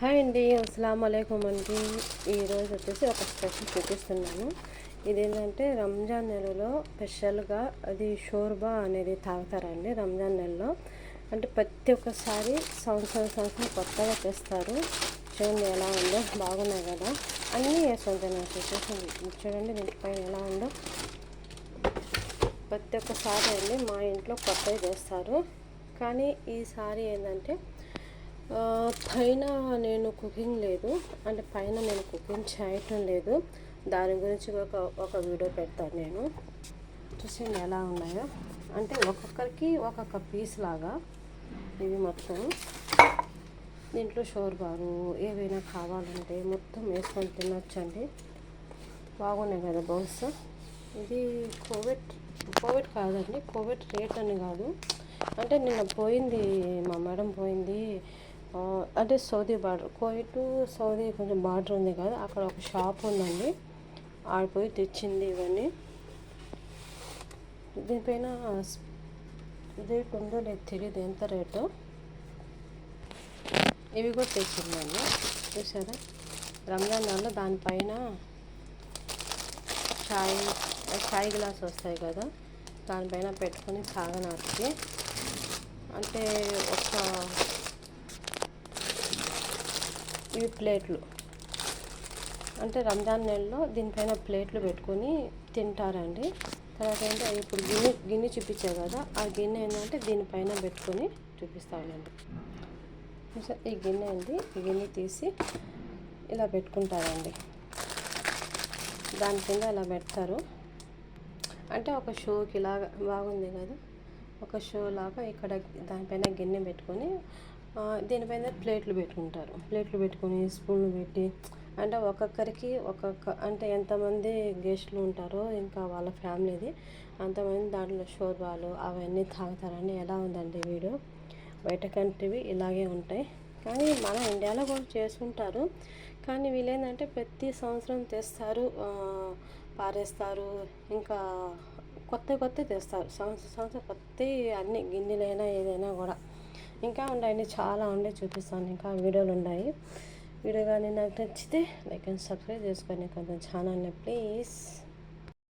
Hi అండి, అస్సలాము అలైకుం అండి. ఈరోజు వచ్చేసి ఒక స్పెషల్ చూపిస్తున్నాను. ఇదేంటంటే రంజాన్ నెలలో స్పెషల్గా అది షోర్బా అనేది తాగుతారండి. రంజాన్ నెలలో అంటే ప్రతి ఒక్కసారి సంవత్సరం కొత్తగా తెస్తారు. చూడండి ఎలా ఉందో, బాగున్నాయి కదా. అన్నీ వేసుకుంటాను నాకు వచ్చేసి. చూడండి దీనిపైన ఎలా ఉందో. ప్రతి ఒక్కసారి అండి మా ఇంట్లో కొత్తగా చేస్తారు. కానీ ఈసారి ఏంటంటే పైన నేను కుకింగ్ లేదు, అంటే పైన నేను కుకింగ్ చేయటం లేదు. దాని గురించి ఒక వీడియో పెడతాను నేను. చూసింది ఎలా ఉన్నాయో, అంటే ఒక్కొక్కరికి ఒక్కొక్క పీస్ లాగా ఇవి మొత్తం. దీంట్లో షోర్బాలు ఏవైనా కావాలంటే మొత్తం వేసుకొని తినొచ్చండి. బాగున్నాయి కదా బౌల్స్. ఇది కోవిడ్ కాదండి, కోవిడ్ రేట్ అని కాదు. అంటే నిన్న పోయింది, మా మేడం పోయింది. అంటే Saudi border, Covid to Saudi కొంచెం బార్డర్ ఉంది కదా, అక్కడ ఒక షాప్ ఉందండి. ఆడిపోయి తెచ్చింది ఇవన్నీ. దీనిపైన రేట్ ఉందో లేదు తెలియదు, ఎంత రేటు. ఇవి కూడా తెచ్చిందండి, చూసారా. రంజాన్ నెలలో దానిపైన చాయ్ గ్లాస్ వస్తాయి కదా, దానిపైన పెట్టుకొని తాగడానికి. అంటే ఇవి ప్లేట్లు, అంటే రంజాన్ నెలలో దీనిపైన ప్లేట్లు పెట్టుకొని తింటారండి. తర్వాత ఏంటంటే ఇప్పుడు గిన్నె చూపించారు కదా, ఆ గిన్నె ఏంటంటే దీనిపైన పెట్టుకొని చూపిస్తానండి. ఈ గిన్నె అండి, ఈ గిన్నె తీసి ఇలా పెట్టుకుంటారండి. దాని కింద ఇలా పెడతారు. అంటే ఒక షోకి లాగా బాగుంది కదా, ఒక షో లాగా ఇక్కడ దానిపైన గిన్నె పెట్టుకొని దీనిపైన ప్లేట్లు పెట్టుకుంటారు. ప్లేట్లు పెట్టుకొని స్పూన్లు పెట్టి, అంటే ఒక్కొక్కరికి అంటే ఎంతమంది గెస్ట్లు ఉంటారో ఇంకా వాళ్ళ ఫ్యామిలీది అంతమంది దాంట్లో షోర్బాలు అవన్నీ తాగుతారండి. ఎలా ఉందండి వీడియో. బయట కంట్రీవి ఇలాగే ఉంటాయి, కానీ మన ఇండియాలో కూడా చేసుకుంటారు. కానీ వీళ్ళేంటంటే ప్రతి సంవత్సరం తెస్తారు, పారేస్తారు. ఇంకా కొత్త తెస్తారు, సంవత్సరం కొత్త అన్ని గిన్నెలైనా ఏదైనా కూడా. ఇంకా ఉన్నాయండి, చాలా ఉండే చూపిస్తాను. ఇంకా వీడియోలు ఉన్నాయి. వీడియో కానీ నాకు నచ్చితే లైక్ అండ్ సబ్స్క్రైబ్ చేసుకొని కొంచెం ఛానల్ని ప్లీజ్.